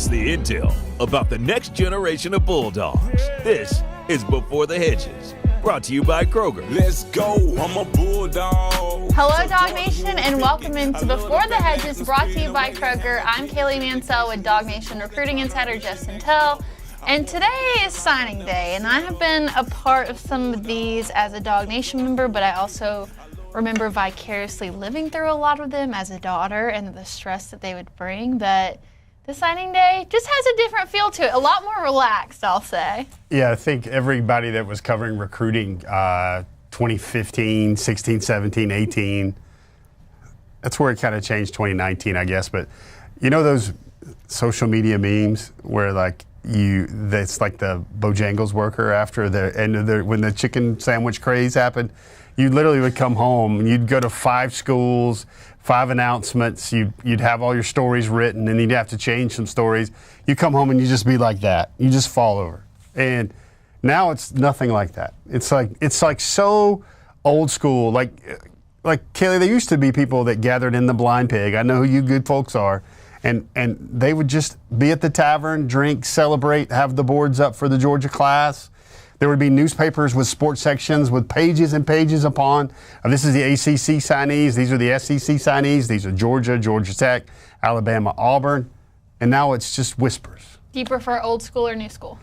the intel about the next generation of Bulldogs. This is Before the Hedges, brought to you by Kroger. Let's go, I'm a Bulldog. Hello, DawgNation, and welcome into Before the Hedges, brought to you by Kroger. I'm Kaylee Mansell with DawgNation recruiting insider Sentell. And today is signing day, and I have been a part of some of these as a DawgNation member, but I also remember vicariously living through a lot of them as a daughter and the stress that they would bring. But the signing day just has a different feel to it, a lot more relaxed, I'll say. Yeah, I think everybody that was covering recruiting 2015, 16, 17, 18, that's where it kind of changed 2019, I guess. But you know those social media memes where that's like the Bojangles worker after the end of when the chicken sandwich craze happened. You literally would come home and you'd go to 5 schools, 5 announcements. You'd have all your stories written, and you'd have to change some stories. You come home and you just be like that. You just fall over. And now it's nothing like that. It's like so old school. Like Kaylee, there used to be people that gathered in the Blind Pig. I know who you good folks are. And they would just be at the tavern, drink, celebrate, have the boards up for the Georgia class. There would be newspapers with sports sections with pages and pages upon. This is the ACC signees. These are the SEC signees. These are Georgia, Georgia Tech, Alabama, Auburn. And now it's just whispers. Do you prefer old school or new school?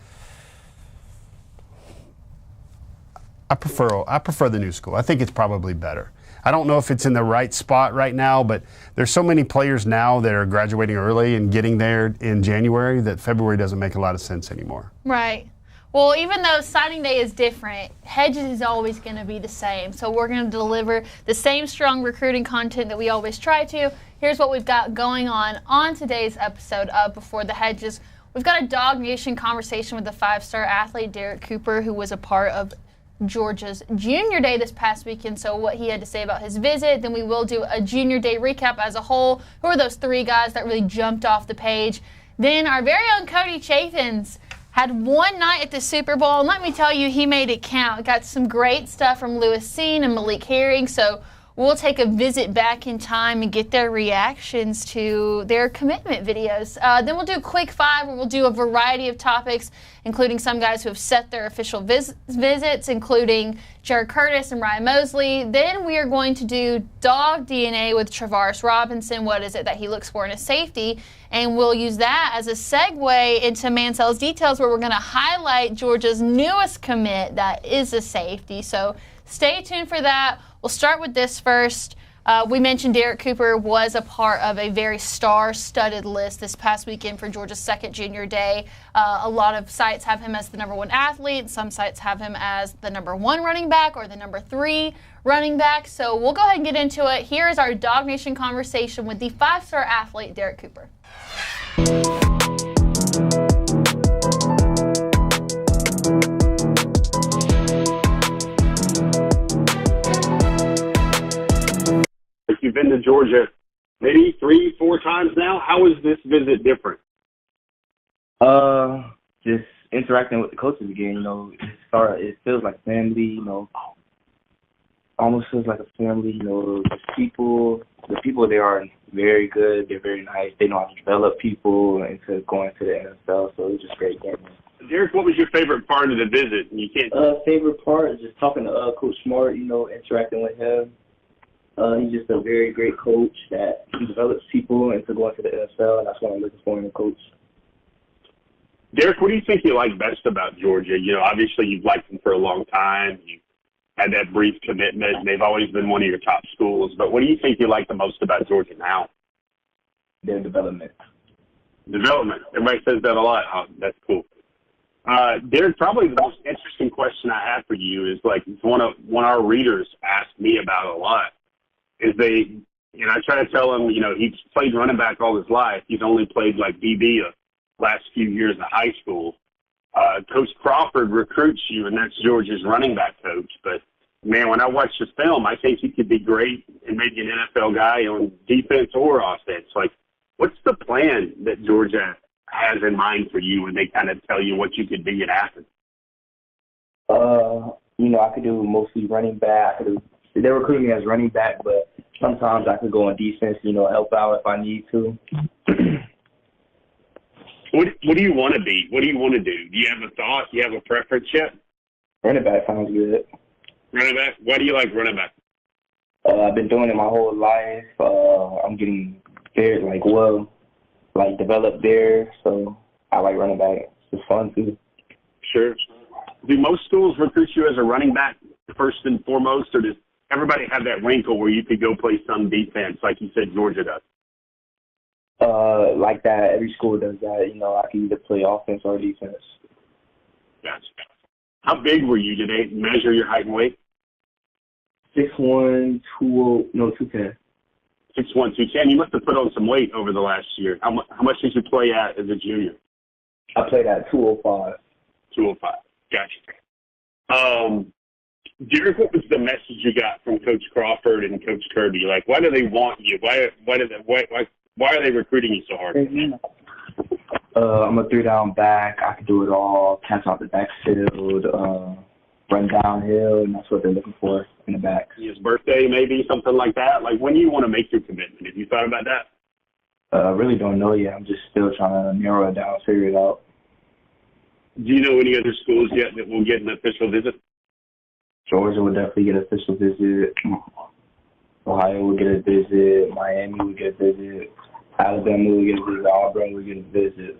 I prefer the new school. I think it's probably better. I don't know if it's in the right spot right now, but there's so many players now that are graduating early and getting there in January that February doesn't make a lot of sense anymore. Right. Well, even though signing day is different, Hedges is always going to be the same. So we're going to deliver the same strong recruiting content that we always try to. Here's what we've got going on today's episode of Before the Hedges. We've got a DawgNation conversation with the 5-star athlete Derrek Cooper, who was a part of Georgia's Junior Day this past weekend, so what he had to say about his visit. Then we will do a Junior Day recap as a whole. Who are those 3 guys that really jumped off the page? Then our very own Cody Chaffins had one night at the Super Bowl, and let me tell you, he made it count. Got some great stuff from Cine and Malik Herring, so we'll take a visit back in time and get their reactions to their commitment videos. Then we'll do a quick 5 where we'll do a variety of topics, including some guys who have set their official visits, including Jared Curtis and Ryan Mosley. Then we are going to do Dawg DNA with Travaris Robinson. What is it that he looks for in a safety? And we'll use that as a segue into Mansell's details, where we're going to highlight Georgia's newest commit that is a safety. So stay tuned for that. We'll start with this first. We mentioned Derrek Cooper was a part of a very star-studded list this past weekend for Georgia's second Junior Day. A lot of sites have him as the #1 athlete. Some sites have him as the #1 running back or the #3 running back. So we'll go ahead and get into it. Here is our DawgNation conversation with the 5-star athlete Derrek Cooper. You've been to Georgia maybe 3-4 times now. How is this visit different? Just interacting with the coaches again. It feels like family. Almost feels like a family. The people there are very good. They're very nice. They know how to develop people into going to the NFL. So it was just great getting there. Derrek, what was your favorite part of the visit? You can't. Favorite part is just talking to Coach Smart. Interacting with him. He's just a very great coach that develops people into going to the NFL, and that's what I'm looking for in a coach. Derrek, what do you think you like best about Georgia? Obviously you've liked them for a long time. You had that brief commitment. They've always been one of your top schools. But what do you think you like the most about Georgia now? Their development. Development. Everybody says that a lot. Oh, that's cool. Derrek, probably the most interesting question I have for you is one of our readers asked me about a lot. I try to tell him, he's played running back all his life. He's only played DB the last few years of high school. Coach Crawford recruits you, and that's Georgia's running back coach. But, man, when I watch the film, I think he could be great and maybe an NFL guy on defense or offense. What's the plan that Georgia has in mind for you when they kind of tell you what you could be at Athens? I could do mostly running back. They're recruiting me as running back, but sometimes I could go on defense, help out if I need to. What do you want to be? What do you want to do? Do you have a thought? Do you have a preference yet? Running back sounds good. Running back? Why do you like running back? I've been doing it my whole life. I'm getting very developed there, so I like running back. It's fun too. Sure. Do most schools recruit you as a running back first and foremost, or does everybody have that wrinkle where you could go play some defense, like you said Georgia does? Like that, every school does that. I can either play offense or defense. Gotcha. How big were you? Did they measure your height and weight? 6'1", 210. 6'1", 210. You must have put on some weight over the last year. How much did you play at as a junior? I played at 205. 205. Gotcha. Derek, what was the message you got from Coach Crawford and Coach Kirby? Like, why do they want you? Why are they recruiting you so hard? I'm a 3-down back. I can do it all. Catch out the backfield, run downhill, and that's what they're looking for in the back. His birthday, maybe something like that. Like, when do you want to make your commitment? Have you thought about that? I really don't know yet. I'm just still trying to narrow it down, figure it out. Do you know any other schools yet that will get an official visit? Georgia will definitely get an official visit. Ohio will get a visit. Miami will get a visit. Alabama will get a visit. Auburn will get a visit.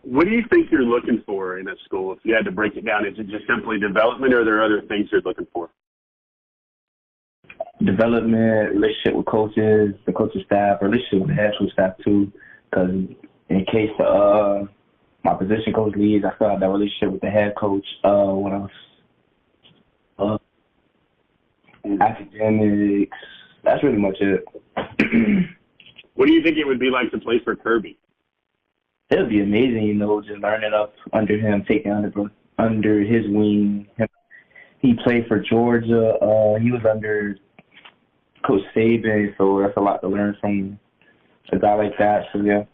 What do you think you're looking for in a school? If you had to break it down, is it just simply development, or are there other things you're looking for? Development, relationship with coaches, the coaching staff, relationship with the head coach staff too. Because in case my position coach leaves, I still have that relationship with the head coach. What else? Academics. That's really much it. What do you think it would be like to play for Kirby? It would be amazing, just learning up under him, taking under his wing. He played for Georgia. He was under Coach Saban, so that's a lot to learn from a guy like that. So, yeah.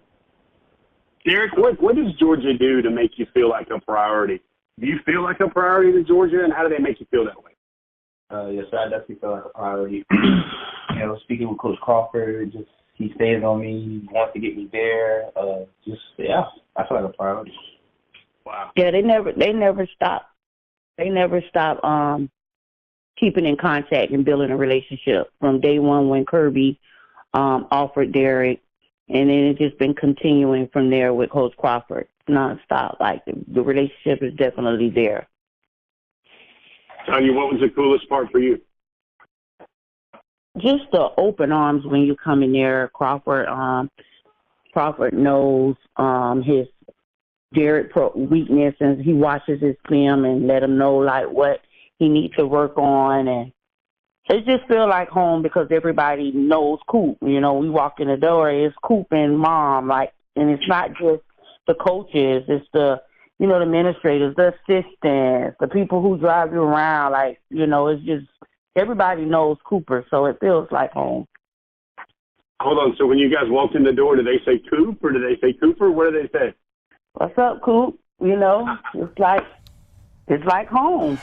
Derek, what does Georgia do to make you feel like a priority? Do you feel like a priority to Georgia, and how do they make you feel that way? Yes, I definitely feel like a priority. Speaking with Coach Crawford, he stays on me, he wants to get me there. I feel like a priority. Wow. Yeah, they never stop. They never stop keeping in contact and building a relationship from day one when Kirby offered Derek, and then it's just been continuing from there with Coach Crawford nonstop. Like the relationship is definitely there. Tanya, what was the coolest part for you? Just the open arms when you come in there. Crawford knows his Derek weakness, and he watches his film and let him know like what he needs to work on, and it just feel like home because everybody knows Coop. We walk in the door, it's Coop and Mom, and it's not just the coaches, it's the the administrators, the assistants, the people who drive you around. It's just everybody knows Cooper, so it feels like home. Hold on. So when you guys walked in the door, do they say Coop or do they say Cooper? What do they say? What's up, Coop? It's like home.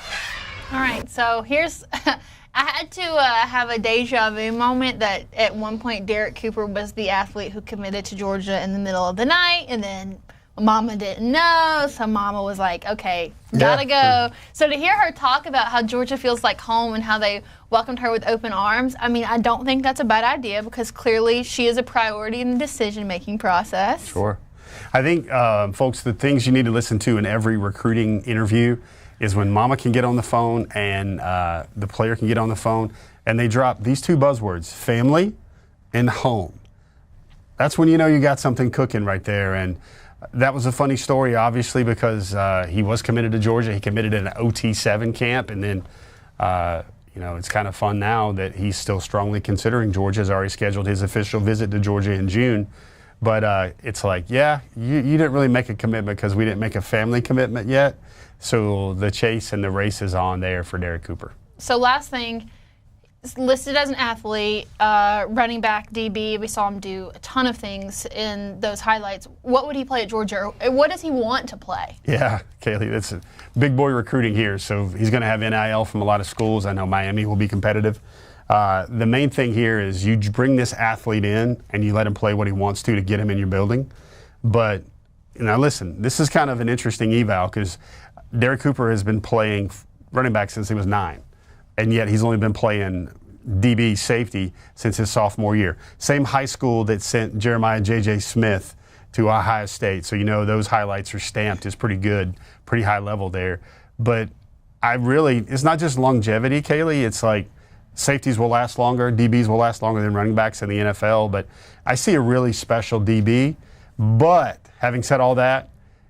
All right. So here's I had to have a deja vu moment that at one point Derek Cooper was the athlete who committed to Georgia in the middle of the night, and then Mama didn't know, so Mama was like, okay, gotta go. So to hear her talk about how Georgia feels like home and how they welcomed her with open arms, I don't think that's a bad idea because clearly she is a priority in the decision-making process. Sure. I think, folks, the things you need to listen to in every recruiting interview is when Mama can get on the phone and the player can get on the phone, and they drop these two buzzwords, family and home. That's when you know you got something cooking right there. And that was a funny story, obviously, because he was committed to Georgia. He committed at an OT7 camp, and then, it's kind of fun now that he's still strongly considering Georgia. Has already scheduled his official visit to Georgia in June. But it's like, you didn't really make a commitment because we didn't make a family commitment yet. So the chase and the race is on there for Derek Cooper. So last thing, listed as an athlete, running back, DB. We saw him do a ton of things in those highlights. What would he play at Georgia? What does he want to play? Yeah, Kaylee, that's a big boy recruiting here. So he's going to have NIL from a lot of schools. I know Miami will be competitive. The main thing here is you bring this athlete in and you let him play what he wants to get him in your building. But now listen, this is kind of an interesting eval because Derrek Cooper has been playing running back since he was 9, and yet he's only been playing DB safety since his sophomore year. Same high school that sent Jeremiah J.J. Smith to Ohio State, so those highlights are stamped as pretty good, pretty high level there. But it's not just longevity, Kaylee. It's like safeties will last longer, DBs will last longer than running backs in the NFL. But I see a really special DB. But having said all that,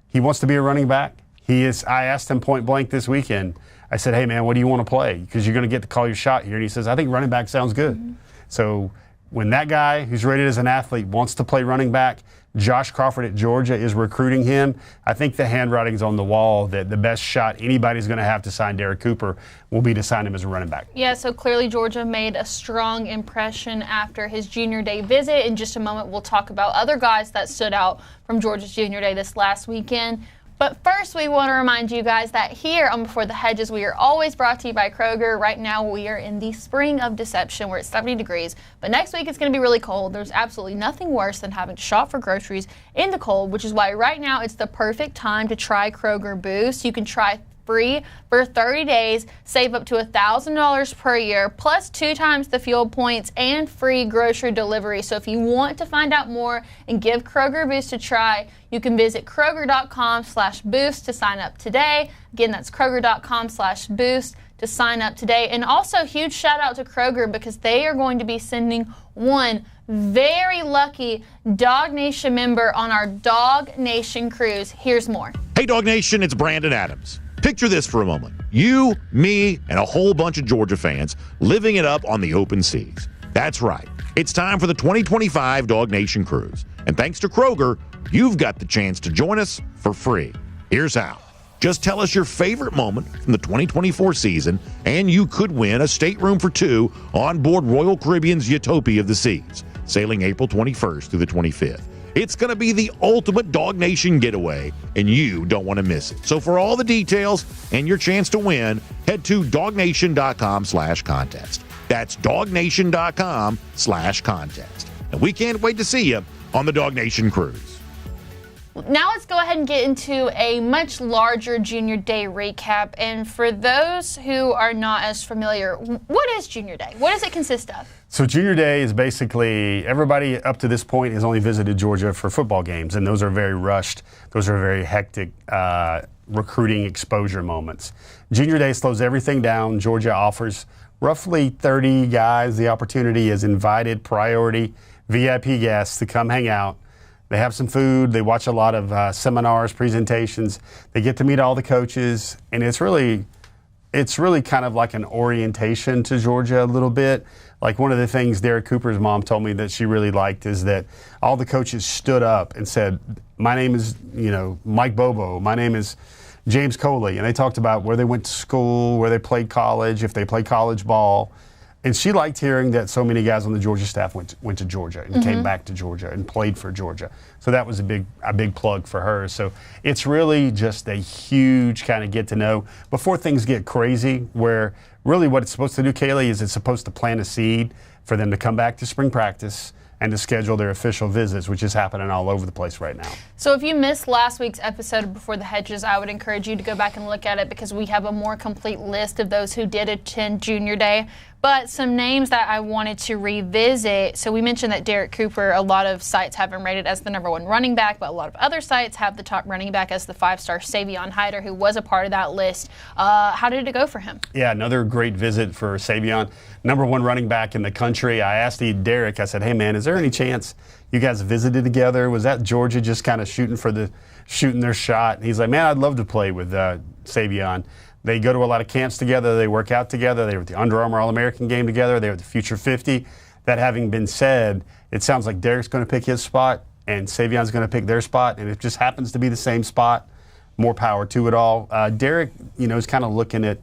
he wants to be a running back. I asked him point blank this weekend. I said, hey, man, what do you want to play? Because you're going to get to call your shot here. And he says, I think running back sounds good. Mm-hmm. So when that guy who's rated as an athlete wants to play running back, Josh Crawford at Georgia is recruiting him. I think the handwriting's on the wall that the best shot anybody's going to have to sign Derrek Cooper will be to sign him as a running back. Yeah, so clearly Georgia made a strong impression after his junior day visit. In just a moment, we'll talk about other guys that stood out from Georgia's junior day this last weekend. But first, we want to remind you guys that here on Before the Hedges, we are always brought to you by Kroger. Right now, we are in the spring of deception. We're at 70 degrees. But next week, it's going to be really cold. There's absolutely nothing worse than having to shop for groceries in the cold, which is why right now it's the perfect time to try Kroger Boost. You can try free for 30 days, save up to $1,000 per year, plus 2 times the fuel points and free grocery delivery. So if you want to find out more and give Kroger Boost a try, you can visit Kroger.com/boost to sign up today. Again, that's Kroger.com/boost to sign up today. And also, huge shout out to Kroger because they are going to be sending one very lucky DawgNation member on our DawgNation cruise. Here's more. Hey, DawgNation, it's Brandon Adams. Picture this for a moment. You, me, and a whole bunch of Georgia fans living it up on the open seas. That's right. It's time for the 2025 DawgNation cruise. And thanks to Kroger, you've got the chance to join us for free. Here's how. Just tell us your favorite moment from the 2024 season, and you could win a stateroom for 2 on board Royal Caribbean's Utopia of the Seas, sailing April 21st through the 25th. It's going to be the ultimate DawgNation getaway, and you don't want to miss it. So for all the details and your chance to win, head to DawgNation.com/contest. That's DawgNation.com/contest. And we can't wait to see you on the DawgNation cruise. Now let's go ahead and get into a much larger junior day recap. And for those who are not as familiar, what is junior day? What does it consist of? So junior day is basically everybody up to this point has only visited Georgia for football games, and those are very rushed. Those are very hectic recruiting exposure moments. Junior day slows everything down. Georgia offers roughly 30 guys the opportunity as invited priority VIP guests to come hang out. They have some food. They watch a lot of seminars, presentations. They get to meet all the coaches, and it's really kind of like an orientation to Georgia a little bit. Like one of the things Derrek Cooper's mom told me that she really liked is that all the coaches stood up and said, my name is, Mike Bobo. My name is James Coley. And they talked about where they went to school, where they played college, if they played college ball. And she liked hearing that so many guys on the Georgia staff went to Georgia and came back to Georgia and played for Georgia. So that was a big plug for her. So it's really just a huge kind of get to know before things get crazy, where really what it's supposed to do, Kaylee, is it's supposed to plant a seed for them to come back to spring practice and to schedule their official visits, which is happening all over the place right now. So if you missed last week's episode of Before the Hedges, I would encourage you to go back and look at it because we have a more complete list of those who did attend Junior Day. But some names that I wanted to revisit. So we mentioned that Derrek Cooper, a lot of sites have him rated as the #1 running back, but a lot of other sites have the top running back as the 5-star Savion Hyder, who was a part of that list. How did it go for him? Yeah, another great visit for Savion, #1 running back in the country. I asked Derrek, I said, hey man, is there any chance you guys visited together? Was that Georgia just kind of shooting their shot? And he's like, man, I'd love to play with Savion. They go to a lot of camps together. They work out together. They were at the Under Armour All-American game together. They were at the Future 50. That having been said, it sounds like Derrek's going to pick his spot and Savion's going to pick their spot. And it just happens to be the same spot. More power to it all. Derrek, is kind of looking at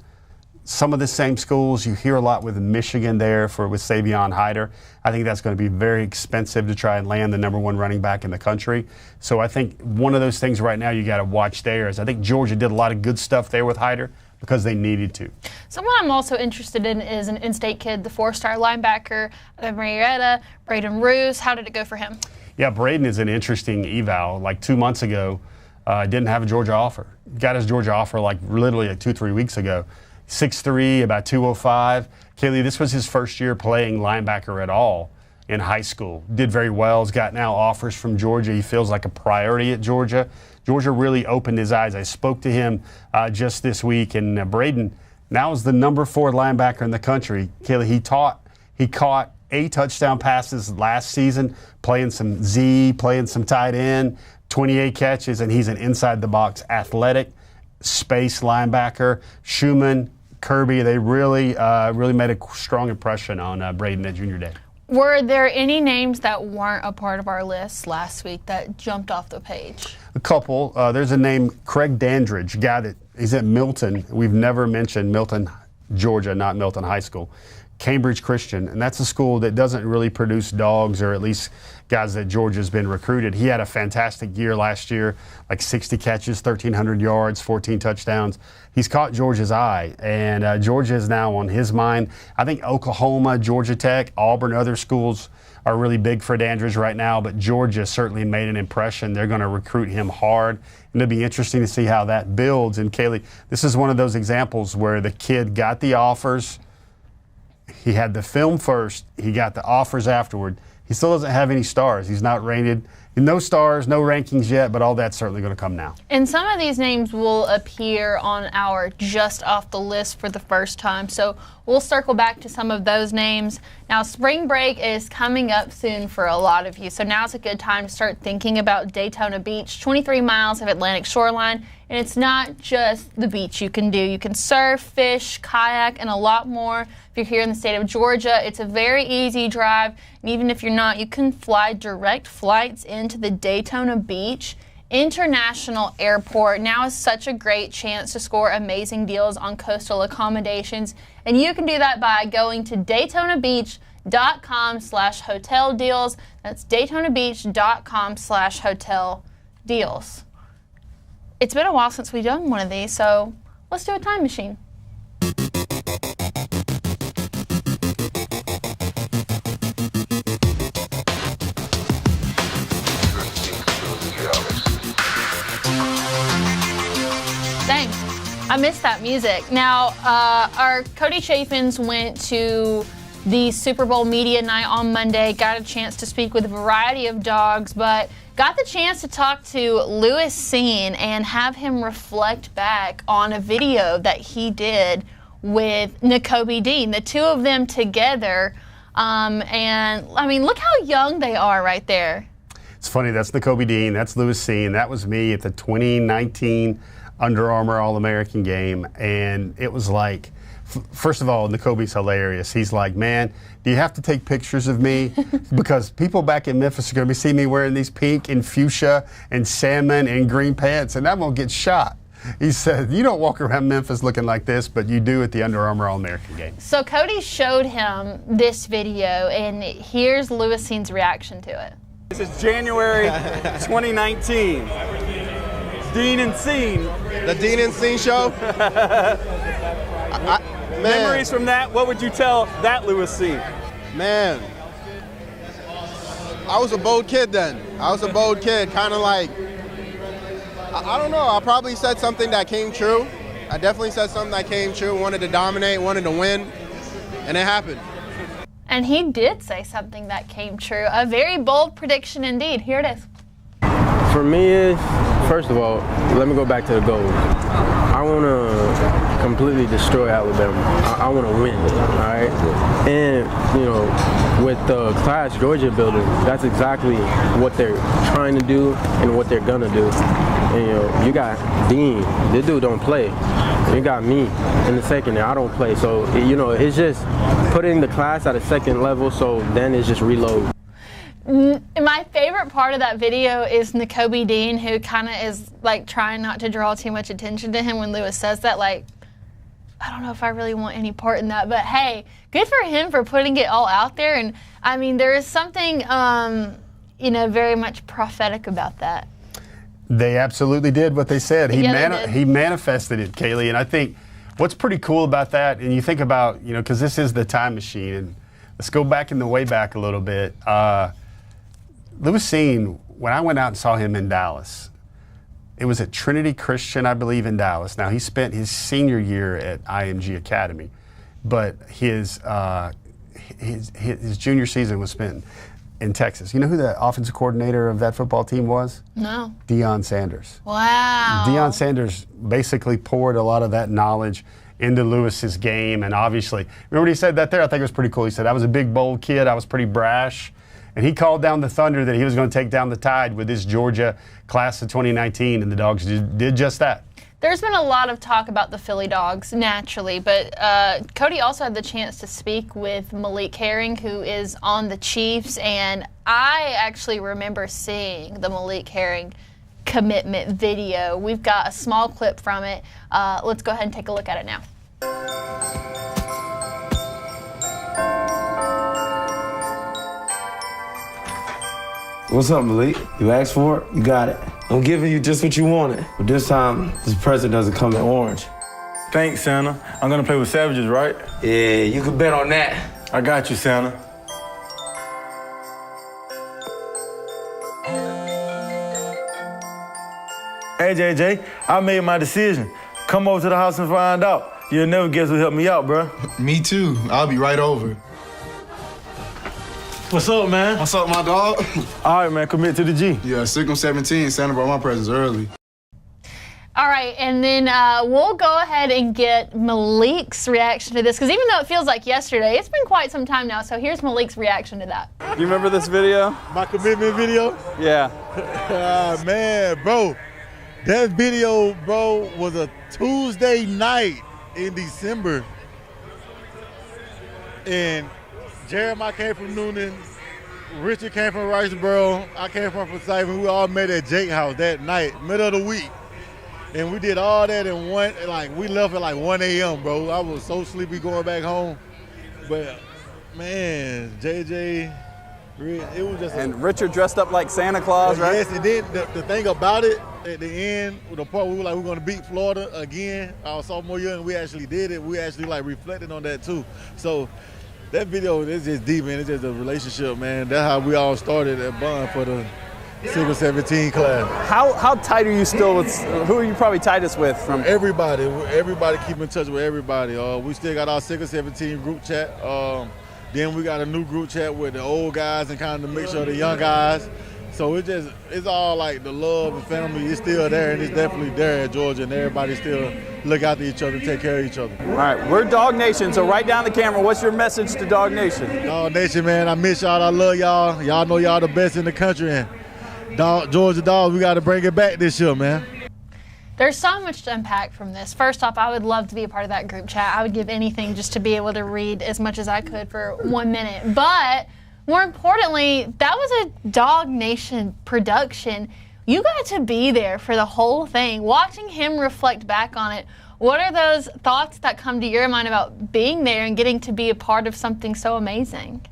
some of the same schools. You hear a lot with Michigan there with Savion Hyder. I think that's going to be very expensive to try and land the #1 running back in the country. So I think one of those things right now you got to watch there is I think Georgia did a lot of good stuff there with Hyder, because they needed to. Someone I'm also interested in is an in-state kid, the 4-star linebacker of Marietta, Braden Roos. How did it go for him? Yeah, Braden is an interesting eval. Like 2 months ago, didn't have a Georgia offer. Got his Georgia offer like literally like 2-3 weeks ago. 6'3", about 205. Kaylee, this was his first year playing linebacker at all in high school. Did very well. He's got now offers from Georgia. He feels like a priority at Georgia. Georgia really opened his eyes. I spoke to him just this week, and Braden now is the number 4 linebacker in the country. Kaylee, he caught 8 touchdown passes last season, playing some Z, playing some tight end, 28 catches, and he's an inside-the-box athletic space linebacker. Schumann, Kirby, they really made a strong impression on Braden at Junior Day. Were there any names that weren't a part of our list last week that jumped off the page? A couple. There's a name, Craig Dandridge, guy that he's at Milton. We've never mentioned Milton, Georgia, not Milton High School. Cambridge Christian, and that's a school that doesn't really produce dogs, or at least guys that Georgia's been recruited. He had a fantastic year last year, like 60 catches, 1,300 yards, 14 touchdowns. He's caught Georgia's eye, and Georgia is now on his mind. I think Oklahoma, Georgia Tech, Auburn, other schools are really big for Dandridge right now, but Georgia certainly made an impression. They're going to recruit him hard, and it'll be interesting to see how that builds. And Kaylee, this is one of those examples where the kid got the offers. He had the film first. He got the offers afterward. He still doesn't have any stars. He's not rated. No stars, no rankings yet, but all that's certainly going to come now. And some of these names will appear on our just off the list for the first time. So we'll circle back to some of those names. Now, spring break is coming up soon for a lot of you. So now's a good time to start thinking about Daytona Beach, 23 miles of Atlantic shoreline. And it's not just the beach you can do. You can surf, fish, kayak, and a lot more. If you're here in the state of Georgia, it's a very easy drive. And even if you're not, you can fly direct flights into the Daytona Beach International Airport. Now is such a great chance to score amazing deals on coastal accommodations. And you can do that by going to DaytonaBeach.com/hotel deals. That's DaytonaBeach.com/hotel deals. It's been a while since we've done one of these, so let's do a time machine. Dang, I missed that music. Now, our Cody Chaffins went to the Super Bowl media night on Monday, got a chance to speak with a variety of dogs, but got the chance to talk to Lewis Cine and have him reflect back on a video that he did with Nakobe Dean, the two of them together. And I mean, look how young they are right there. It's funny, that's Nakobe Dean, that's Lewis Cine. That was me at the 2019 Under Armour All-American game, and it was like, first of all, Nakobe's hilarious. He's like, man, do you have to take pictures of me? Because people back in Memphis are going to be seeing me wearing these pink and fuchsia and salmon and green pants, and I'm going to get shot. He said, you don't walk around Memphis looking like this, but you do at the Under Armour All-American game. So Cody showed him this video, and here's Lewis Cine's reaction to it. This is January 2019. Dean and Cine. The Dean and Cine show? Memories from that, what would you tell that Lewis Cine? Man, I was a bold kid then. I was a bold kid, kind of like, I don't know, I probably said something that came true. I definitely said something that came true, wanted to dominate, wanted to win, and it happened. And he did say something that came true. A very bold prediction indeed. Here it is. For me is, first of all, let me go back to the goals. I want to completely destroy Alabama. I want to win, all right? And, you know, with the class Georgia building, that's exactly what they're trying to do and what they're going to do. And, you know, you got Dean. This dude don't play. You got me in the second, I don't play. So, you know, it's just putting the class at a second level, so then it's just reload. My favorite part of that video is Nakobe Dean, who kind of is like trying not to draw too much attention to him when Lewis says that. Like, I don't know if I really want any part in that, but hey, good for him for putting it all out there. And I mean, there is something, you know, very much prophetic about that. They absolutely did what they said. Yeah, He manifested it, Kaylee, and I think what's pretty cool about that, and you think about, because this is the time machine, and let's go back in the way back a little bit. Lewis Cine, when I went out and saw him in Dallas, it was at Trinity Christian, I believe, in Dallas. Now, he spent his senior year at IMG Academy, but his junior season was spent in Texas. You know who the offensive coordinator of that football team was? No. Deion Sanders. Wow. Deion Sanders basically poured a lot of that knowledge into Lewis's game, and obviously, remember what he said that there? I think it was pretty cool. He said, I was a big, bold kid. I was pretty brash. And he called down the thunder that he was going to take down the Tide with this Georgia class of 2019, and the Dogs did just that. There's been a lot of talk about the Philly Dogs, naturally, but Cody also had the chance to speak with Malik Herring, who is on the Chiefs, and I actually remember seeing the Malik Herring commitment video. We've got a small clip from it. Let's go ahead and take a look at it now. What's up, Malik? You asked for it, you got it. I'm giving you just what you wanted. But this time, this present doesn't come in orange. Thanks, Santa. I'm gonna play with Savages, right? Yeah, you can bet on that. I got you, Santa. Hey, JJ, I made my decision. Come over to the house and find out. You'll never guess who helped me out, bro. Me too. I'll be right over. What's up, man? What's up, my dog? All right, man, commit to the G. Yeah, Signal 17, Santa brought my presents early. All right, and then we'll go ahead and get Malik's reaction to this, because even though it feels like yesterday, it's been quite some time now, so here's Malik's reaction to that. You remember this video? My commitment video? Yeah. Man, bro, that video, bro, was a Tuesday night in December, and Jeremiah came from Noonan, Richard came from Riceboro, I came from Forsyth. We all met at Jake's house that night, middle of the week. And we did all that in one, like we left at like 1 a.m., bro. I was so sleepy going back home. But man, JJ, it was just And Richard dressed up like Santa Claus, right? Yes, and then the thing about it, at the end, the part we were like, we're gonna beat Florida again, our sophomore year, and we actually did it. We actually like reflected on that too. So that video is just deep, man. It's just a relationship, man. That's how we all started at Bond for the Signal 17 class. How tight are you still with, who are you probably tightest with? From everybody. Everybody keep in touch with everybody. We still got our Signal 17 group chat. Then we got a new group chat with the old guys and kind of the mixture of the young guys. So it's all like the love and family is still there, and it's definitely there at Georgia, and everybody still look after each other, take care of each other. All right, we're DawgNation, so right down the camera, what's your message to DawgNation? DawgNation, man, I miss y'all, I love y'all. Y'all know y'all the best in the country, and Georgia Dogs, we got to bring it back this year, man. There's so much to unpack from this. First off, I would love to be a part of that group chat. I would give anything just to be able to read as much as I could for 1 minute. But more importantly, that was a DawgNation production. You got to be there for the whole thing. Watching him reflect back on it, what are those thoughts that come to your mind about being there and getting to be a part of something so amazing?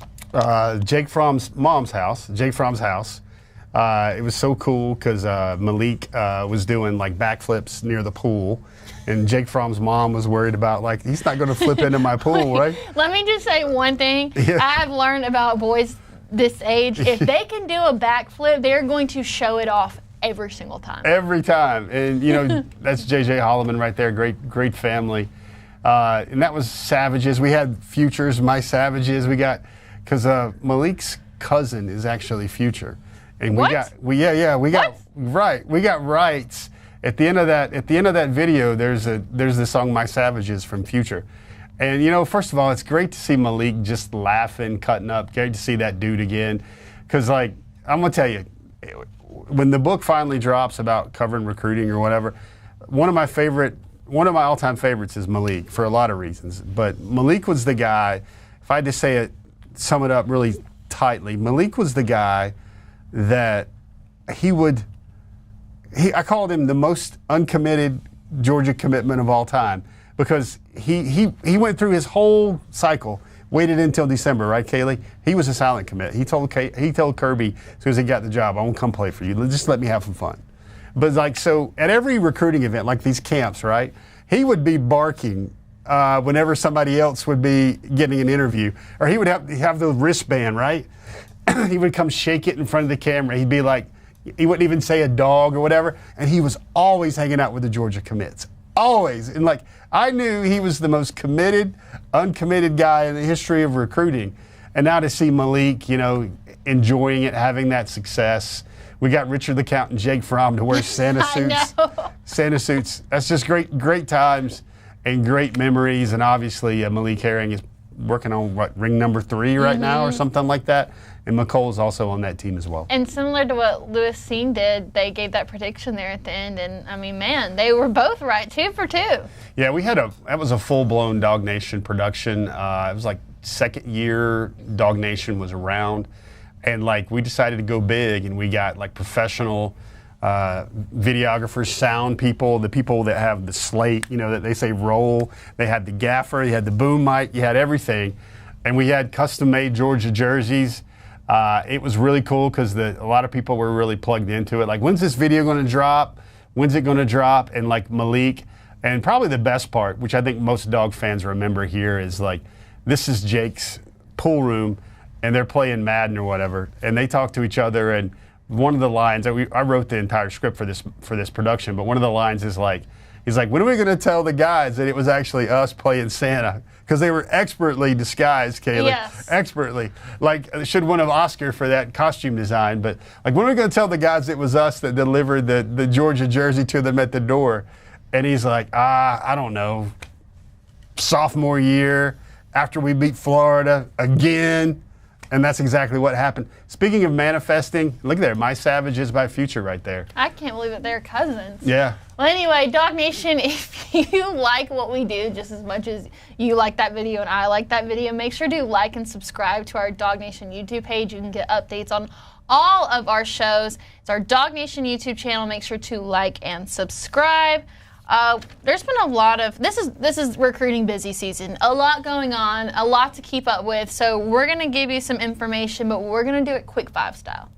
Jake Fromm's mom's house, Jake Fromm's house. It was so cool because Malik was doing like backflips near the pool, and Jake Fromm's mom was worried about like he's not going to flip into my pool, right? Let me just say one thing. Yeah. I have learned about boys this age. If they can do a backflip, they're going to show it off every single time. Every time, and you know that's JJ Holloman right there. Great family, and that was Savages. We had Futures, my Savages. We got because Malik's cousin is actually Future. And we got rights. At the end of that video, there's the song "My Savages" from Future, and you know, first of all, it's great to see Malik just laughing, cutting up. Great to see that dude again, because like I'm gonna tell you, when the book finally drops about covering recruiting or whatever, one of my all-time favorites is Malik for a lot of reasons. But Malik was the guy. If I had to sum it up really tightly, Malik was the guy that I called him the most uncommitted Georgia commitment of all time, because he went through his whole cycle, waited until December, right, Kaylee? He was a silent commit. He told Kirby as soon as he got the job, I won't come play for you. Just let me have some fun. But like, so at every recruiting event, like these camps, right, he would be barking whenever somebody else would be getting an interview. Or he would have the wristband, right? He would come shake it in front of the camera. He'd be like, he wouldn't even say a dog or whatever. And he was always hanging out with the Georgia commits. Always. And like, I knew he was the most committed, uncommitted guy in the history of recruiting. And now to see Malik, enjoying it, having that success. We got Richard the Count and Jake Fromm to wear Santa suits. Santa suits. That's just great times and great memories. And obviously, Malik Herring is working on ring number 3 right now or something like that. And McCole is also on that team as well. And similar to what Lewis Cine did, they gave that prediction there at the end. And I mean, man, they were both right, 2 for 2. Yeah, that was a full-blown DawgNation production. It was like second year DawgNation was around. And like we decided to go big, and we got like professional videographers, sound people, the people that have the slate, that they say roll. They had the gaffer, you had the boom mic, you had everything. And we had custom-made Georgia jerseys. It was really cool because a lot of people were really plugged into it. Like, when's this video going to drop? When's it going to drop? And like Malik, and probably the best part, which I think most Dawg fans remember here, is like, this is Jake's pool room, and they're playing Madden or whatever, and they talk to each other. And one of the lines, I wrote the entire script for this production, but one of the lines is like, he's like, when are we going to tell the guys that it was actually us playing Santa? Because they were expertly disguised, Kaylee. Yes. Expertly. Like, should win an Oscar for that costume design. But like, when are we going to tell the guys it was us that delivered the Georgia jersey to them at the door? And he's like, I don't know, sophomore year, after we beat Florida again. And that's exactly what happened. Speaking of manifesting, look there, My Savages by Future right there. I can't believe that they're cousins. Yeah. Well, anyway, DawgNation, if you like what we do just as much as you like that video and I like that video, make sure to like and subscribe to our DawgNation YouTube page. You can get updates on all of our shows. It's our DawgNation YouTube channel. Make sure to like and subscribe. There's been a lot of, this is recruiting busy season, a lot going on, a lot to keep up with, so we're going to give you some information, but we're going to do it quick 5 style.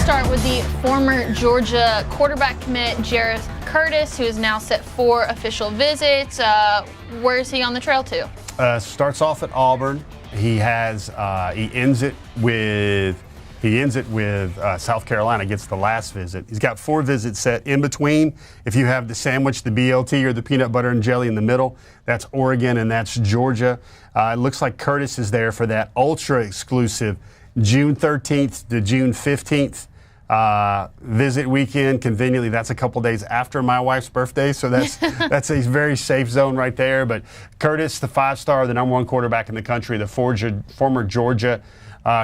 Start with the former Georgia quarterback commit, Jareth Curtis, who is now set for official visits. Where is he on the trail to? Starts off at Auburn. He ends it with South Carolina. Gets the last visit. He's got 4 visits set in between. If you have the sandwich, the BLT, or the peanut butter and jelly in the middle, that's Oregon and that's Georgia. It looks like Curtis is there for that ultra exclusive June 13th to June 15th visit weekend. Conveniently, that's a couple days after my wife's birthday, so that's a very safe zone right there. But Curtis, the 5-star, the #1 quarterback in the country, the former Georgia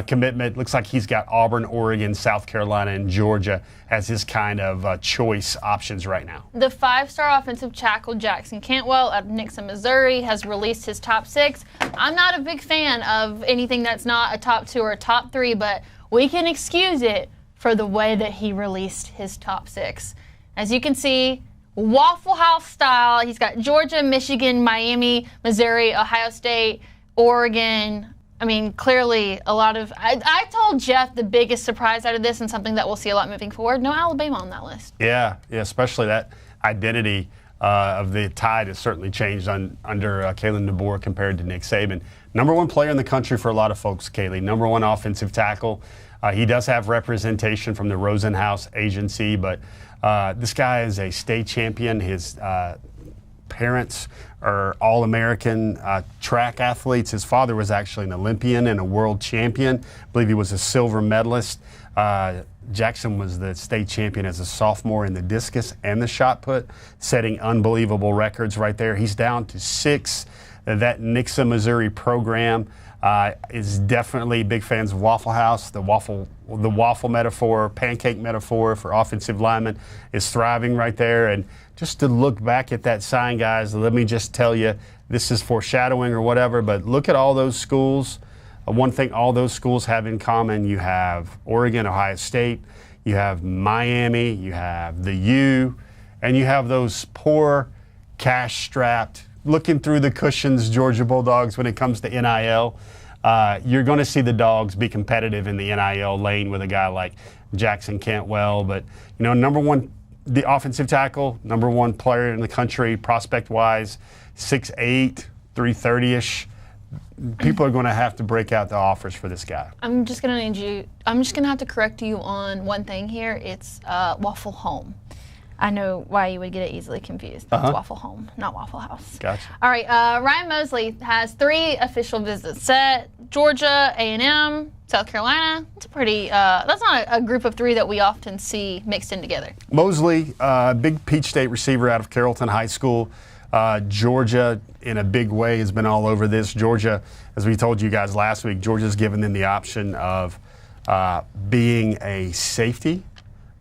commitment. Looks like he's got Auburn, Oregon, South Carolina, and Georgia as his kind of choice options right now. The 5-star offensive tackle Jackson Cantwell out of Nixa, Missouri, has released his top 6. I'm not a big fan of anything that's not a top 2 or a top 3, but we can excuse it for the way that he released his top 6. As you can see, Waffle House style. He's got Georgia, Michigan, Miami, Missouri, Ohio State, Oregon. I mean, clearly a lot of... I told Jeff the biggest surprise out of this, and something that we'll see a lot moving forward, no Alabama on that list. Yeah, especially that identity of the Tide has certainly changed under Kalen DeBoer compared to Nick Saban. #1 player in the country for a lot of folks, Kaylee. #1 offensive tackle. He does have representation from the Rosenhaus agency, but this guy is a state champion. His parents are All-American track athletes. His father was actually an Olympian and a world champion. I believe he was a silver medalist. Jackson was the state champion as a sophomore in the discus and the shot put, setting unbelievable records right there. He's down to 6. That Nixa, Missouri program is definitely big fans of Waffle House. The waffle metaphor, pancake metaphor for offensive linemen is thriving right there. And just to look back at that sign, guys, let me just tell you, this is foreshadowing or whatever, but look at all those schools. One thing all those schools have in common, you have Oregon, Ohio State, you have Miami, you have the U, and you have those poor, cash-strapped, looking through the cushions Georgia Bulldogs when it comes to NIL. You're going to see the Dogs be competitive in the NIL lane with a guy like Jackson Cantwell. But, number one, the offensive tackle, number one player in the country, prospect-wise, 6'8", 330-ish. People are going to have to break out the offers for this guy. I'm just going to have to correct you on one thing here. It's Waffle Home. I know why you would get it easily confused. It's Waffle Home, not Waffle House. Gotcha. All right, Ryan Mosley has 3 official visits set. Georgia, A&M, South Carolina. It's a pretty, that's not a group of 3 that we often see mixed in together. Mosley, big Peach State receiver out of Carrollton High School. Georgia, in a big way, has been all over this. Georgia, as we told you guys last week, Georgia's given them the option of being a safety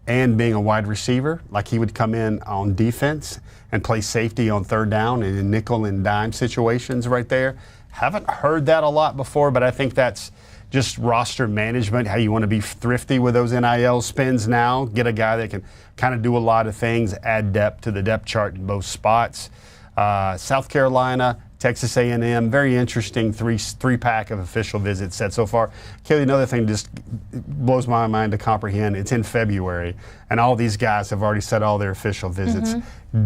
and being a wide receiver. Like he would come in on defense and play safety on third down and in nickel and dime situations right there. Haven't heard that a lot before, but I think that's just roster management, how you want to be thrifty with those NIL spins now. Get a guy that can kind of do a lot of things, add depth to the depth chart in both spots. South Carolina, Texas A&M, very interesting three-pack of official visits set so far. Kaylee, another thing just blows my mind to comprehend, it's in February, and all these guys have already set all their official visits.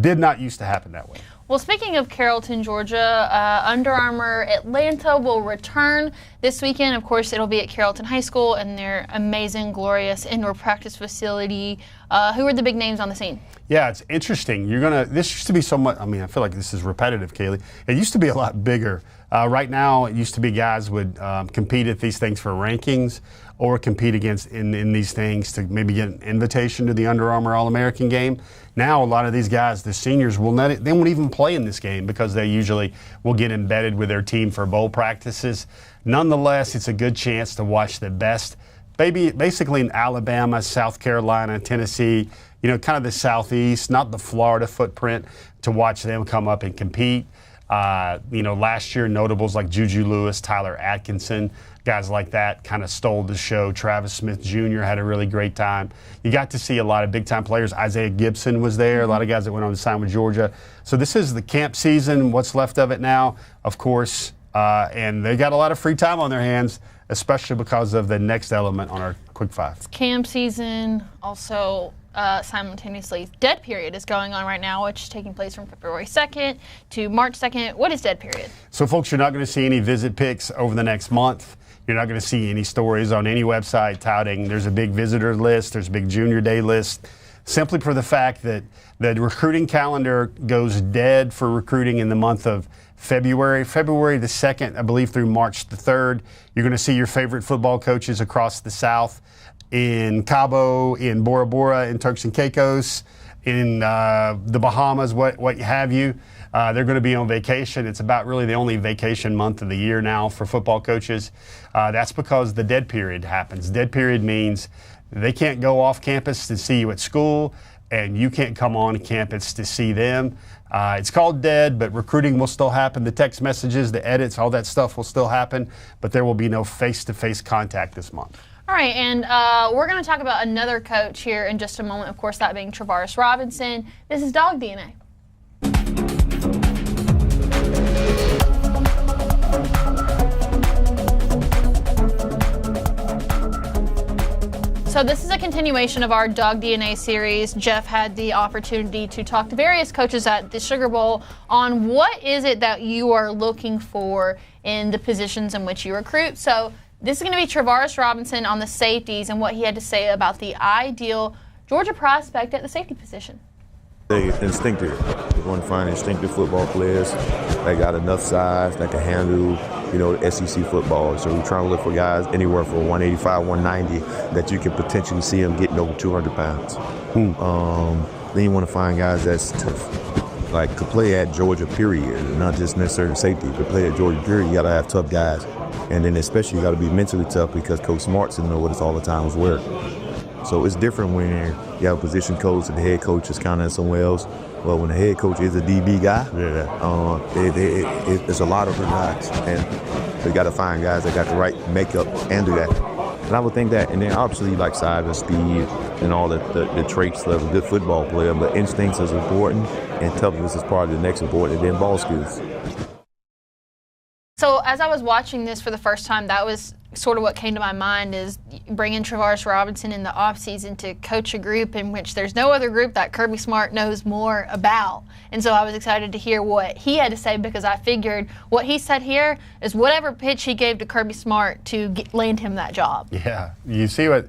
Did not used to happen that way. Well, speaking of Carrollton, Georgia, Under Armour Atlanta will return this weekend. Of course, it'll be at Carrollton High School and their amazing, glorious indoor practice facility. Who are the big names on the scene? Yeah, it's interesting. This used to be so much, I feel like this is repetitive, Kaylee. It used to be a lot bigger. Right now, it used to be guys would compete at these things for rankings or compete against in these things to maybe get an invitation to the Under Armour All-American game. Now, a lot of these guys, the seniors, they won't even play in this game because they usually will get embedded with their team for bowl practices. Nonetheless, it's a good chance to watch the best, basically in Alabama, South Carolina, Tennessee, kind of the Southeast, not the Florida footprint, to watch them come up and compete. Last year, notables like Juju Lewis, Tyler Atkinson, guys like that kind of stole the show. Travis Smith Jr. had a really great time. You got to see a lot of big-time players. Isaiah Gibson was there, a lot of guys that went on to sign with Georgia. So this is the camp season, what's left of it now, of course, and they got a lot of free time on their hands, especially because of the next element on our Quick Five. It's camp season, also simultaneously dead period is going on right now, which is taking place from February 2nd to March 2nd. What is dead period? So, folks, you're not going to see any visit pics over the next month. You're not going to see any stories on any website touting there's a big visitor list, there's a big junior day list, simply for the fact that the recruiting calendar goes dead for recruiting in the month of February the 2nd, I believe, through March the 3rd. You're going to see your favorite football coaches across the South in Cabo, in Bora Bora, in Turks and Caicos, in the Bahamas, what have you. They're going to be on vacation. It's about really the only vacation month of the year now for football coaches. That's because the dead period happens. Dead period means they can't go off campus to see you at school, and you can't come on campus to see them. It's called dead, but recruiting will still happen. The text messages, the edits, all that stuff will still happen, but there will be no face-to-face contact this month. All right, and we're going to talk about another coach here in just a moment, of course, that being Travaris Robinson. This is Dawg DNA. So this is a continuation of our Dawg DNA series. Jeff had the opportunity to talk to various coaches at the Sugar Bowl on what is it that you are looking for in the positions in which you recruit. So this is going to be Travaris Robinson on the safeties and what he had to say about the ideal Georgia prospect at the safety position. They're instinctive. We want to find instinctive football players that got enough size that can handle, SEC football. So we're trying to look for guys anywhere from 185, 190 that you can potentially see them getting over 200 pounds. Then you want to find guys that's tough, like could play at Georgia, period, not just necessarily safety, but play at Georgia, period. You got to have tough guys. And then especially you got to be mentally tough because Coach Smart's in know what it's all the time is where. So it's different when you have a position coach and the head coach is kind of somewhere else. Well, when the head coach is a DB guy, it's a lot of the guys. And they got to find guys that got the right makeup and do that. And I would think that, and then obviously like size and speed and all the traits of a good football player, but instincts is important and toughness is probably the next important, and then ball skills. So So as I was watching this for the first time, that was sort of what came to my mind, is bringing Travaris Robinson in the offseason to coach a group in which there's no other group that Kirby Smart knows more about. And so I was excited to hear what he had to say, because I figured what he said here is whatever pitch he gave to Kirby Smart to land him that job. Yeah, you see what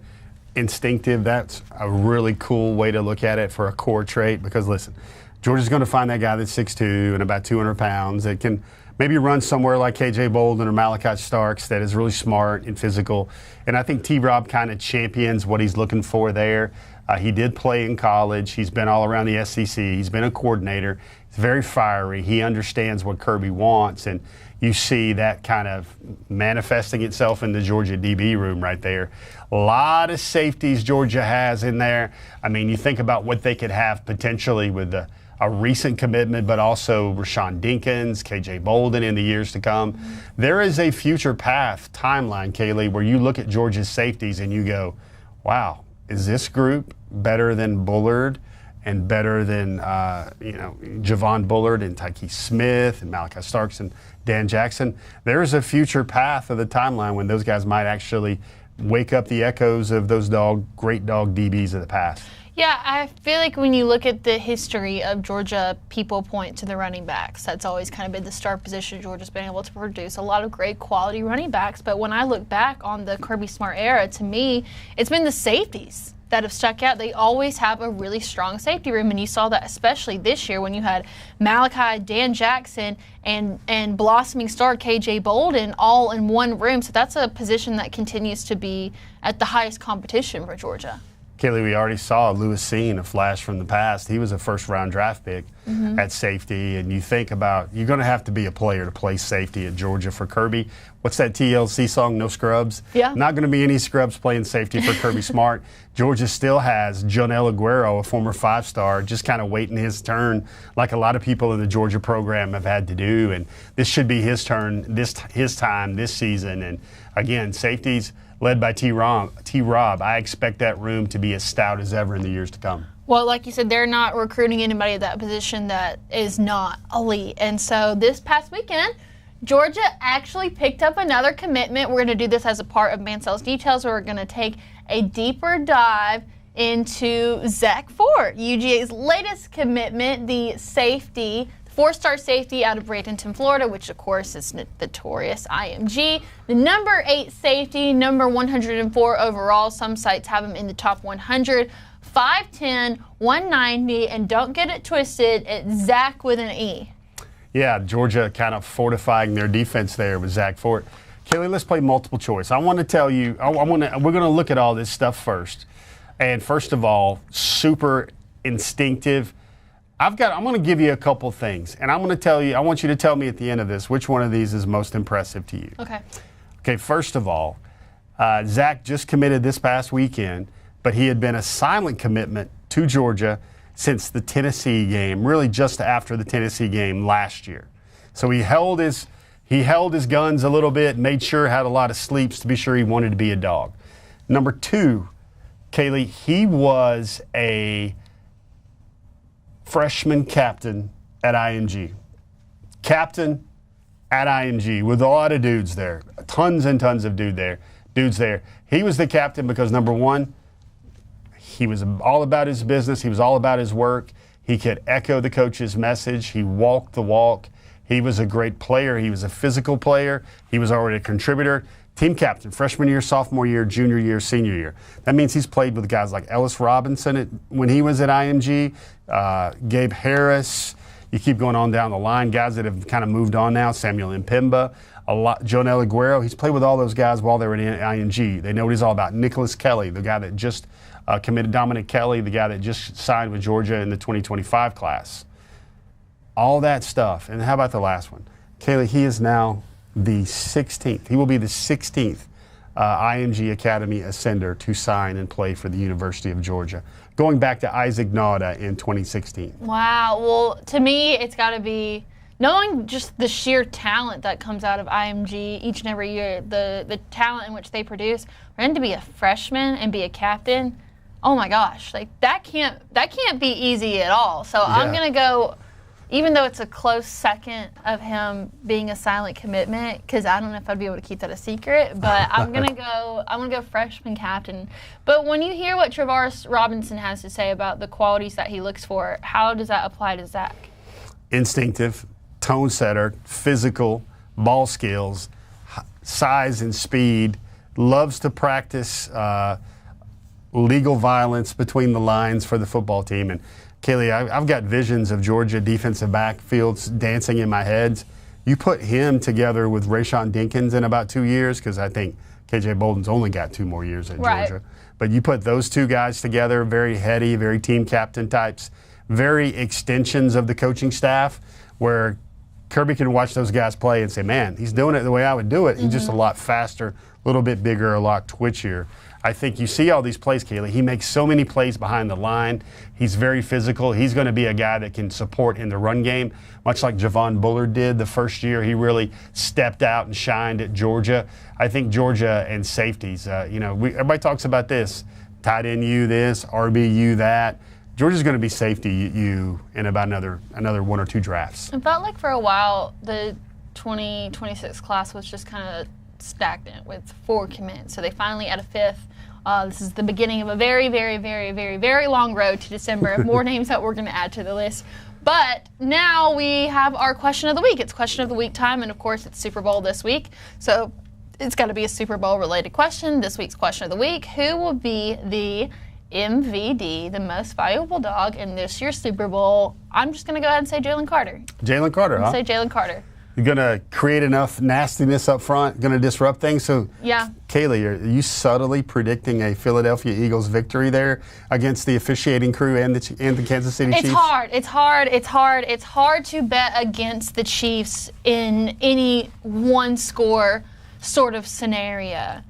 instinctive, that's a really cool way to look at it for a core trait, because listen, Georgia's going to find that guy that's 6'2" and about 200 pounds that can maybe run somewhere like KJ Bolden or Malachi Starks, that is really smart and physical. And I think T-Rob kind of champions what he's looking for there. He did play in college. He's been all around the SEC. He's been a coordinator. He's very fiery. He understands what Kirby wants. And you see that kind of manifesting itself in the Georgia DB room right there. A lot of safeties Georgia has in there. I mean, you think about what they could have potentially with a recent commitment, but also Rashawn Dinkins, KJ Bolden in the years to come. There is a future path timeline, Kaylee, where you look at Georgia's safeties and you go, wow, is this group better than Bullard and better than Javon Bullard and Tyke Smith and Malachi Starks and Dan Jackson? There's a future path of the timeline when those guys might actually wake up the echoes of those great dog DBs of the past. Yeah, I feel like when you look at the history of Georgia, people point to the running backs. That's always kind of been the star position Georgia's been able to produce a lot of great quality running backs. But when I look back on the Kirby Smart era, to me, it's been the safeties that have stuck out. They always have a really strong safety room, and you saw that especially this year when you had Malachi, Dan Jackson, and blossoming star KJ Bolden all in one room. So that's a position that continues to be at the highest competition for Georgia. Kaylee, we already saw Lewis Seen, a flash from the past. He was a first-round draft pick at safety, and you think about, you're going to have to be a player to play safety at Georgia for Kirby. What's that TLC song, No Scrubs? Yeah. Not going to be any scrubs playing safety for Kirby Smart. Georgia still has Jonell Aguero, a former five-star, just kind of waiting his turn, like a lot of people in the Georgia program have had to do, and this should be his turn, his time this season. And again, safeties led by T-Rob, I expect that room to be as stout as ever in the years to come. Well, like you said, they're not recruiting anybody at that position that is not elite. And so this past weekend, Georgia actually picked up another commitment. We're going to do this as a part of Mansell's Details, where we're going to take a deeper dive into Zech Fort, UGA's latest commitment, the safety, four-star safety out of Bradenton, Florida, which, of course, is notorious IMG. The number 8 safety, number 104 overall. Some sites have him in the top 100. 5'10", 190, and don't get it twisted, it's Zach with an E. Yeah, Georgia kind of fortifying their defense there with Zech Fort. Kaylee, let's play multiple choice. I want to tell you, we're going to look at all this stuff first. And first of all, super instinctive. I'm going to give you a couple things, and I'm going to tell you, I want you to tell me at the end of this which one of these is most impressive to you. Okay. Okay, first of all, Zach just committed this past weekend, but he had been a silent commitment to Georgia since the Tennessee game, really just after the Tennessee game last year. So he held his guns a little bit, made sure had a lot of sleeps to be sure he wanted to be a dog. Number 2, Kaylee, he was a freshman captain at IMG. Captain at IMG with a lot of dudes there. Tons and tons of dudes there. He was the captain because, number 1, he was all about his business. He was all about his work. He could echo the coach's message. He walked the walk. He was a great player. He was a physical player. He was already a contributor. Team captain, freshman year, sophomore year, junior year, senior year. That means he's played with guys like Ellis Robinson when he was at IMG, Gabe Harris. You keep going on down the line, guys that have kind of moved on now, Samuel Mpemba, Jonell Aguero. He's played with all those guys while they were in IMG. They know what he's all about. Nicholas Kelly, the guy that just committed, Dominic Kelly, the guy that just signed with Georgia in the 2025 class. All that stuff. And how about the last one? Kaylee, he is now the 16th. He will be the 16th IMG Academy ascender to sign and play for the University of Georgia, going back to Isaac Nauta in 2016. Wow. Well, to me, it's got to be knowing just the sheer talent that comes out of IMG each and every year, the talent in which they produce. For him to be a freshman and be a captain, oh my gosh, like that can't be easy at all. So yeah. I'm gonna go even though it's a close second of him being a silent commitment, because I don't know if I'd be able to keep that a secret, but I'm gonna go freshman captain. But when you hear what Travaris Robinson has to say about the qualities that he looks for, how does that apply to Zach? Instinctive, tone setter, physical, ball skills, size and speed, loves to practice legal violence between the lines for the football team. And Kaylee, I've got visions of Georgia defensive backfields dancing in my head. You put him together with Rayshon Dinkins in about 2 years, because I think KJ Bolden's only got 2 more years at Georgia. But you put those two guys together, very heady, very team captain types, very extensions of the coaching staff, where Kirby can watch those guys play and say, man, he's doing it the way I would do it. He's just a lot faster, a little bit bigger, a lot twitchier. I think you see all these plays, Kaylee. He makes so many plays behind the line. He's very physical. He's going to be a guy that can support in the run game, much like Javon Bullard did the first year. He really stepped out and shined at Georgia. I think Georgia and safeties, everybody talks about this, tight end you this, RB you that. Georgia's going to be safety you in about another 1 or 2 drafts. It felt like for a while the 2026 class was just kind of stagnant with 4 commits. So they finally add a 5th. This is the beginning of a very, very, very, very, very long road to December of more names that we're going to add to the list. But now we have our question of the week. It's question of the week time, and of course it's Super Bowl this week. So it's got to be a Super Bowl related question. This week's question of the week: who will be the MVD, the most valuable dog in this year's Super Bowl? I'm just going to go ahead and say Jalen Carter. Jalen Carter, huh? Say Jalen Carter. You're going to create enough nastiness up front, going to disrupt things. So, yeah. Kaylee, are you subtly predicting a Philadelphia Eagles victory there against the officiating crew and the Kansas City Chiefs? It's hard to bet against the Chiefs in any one-score sort of scenario.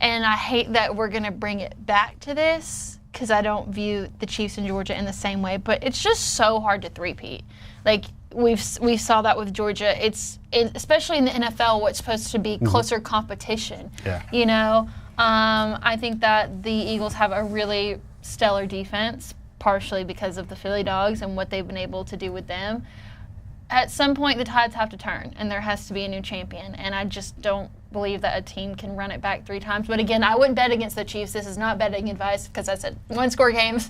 And I hate that we're going to bring it back to this, because I don't view the Chiefs and Georgia in the same way. But it's just so hard to three-peat. Like, we saw that with Georgia. Especially in the NFL, what's supposed to be closer competition. Yeah. I think that the Eagles have a really stellar defense, partially because of the Philly Dogs and what they've been able to do with them. At some point, the tides have to turn, and there has to be a new champion. And I just don't believe that a team can run it back 3 times. But again, I wouldn't bet against the Chiefs. This is not betting advice, because I said one-score games.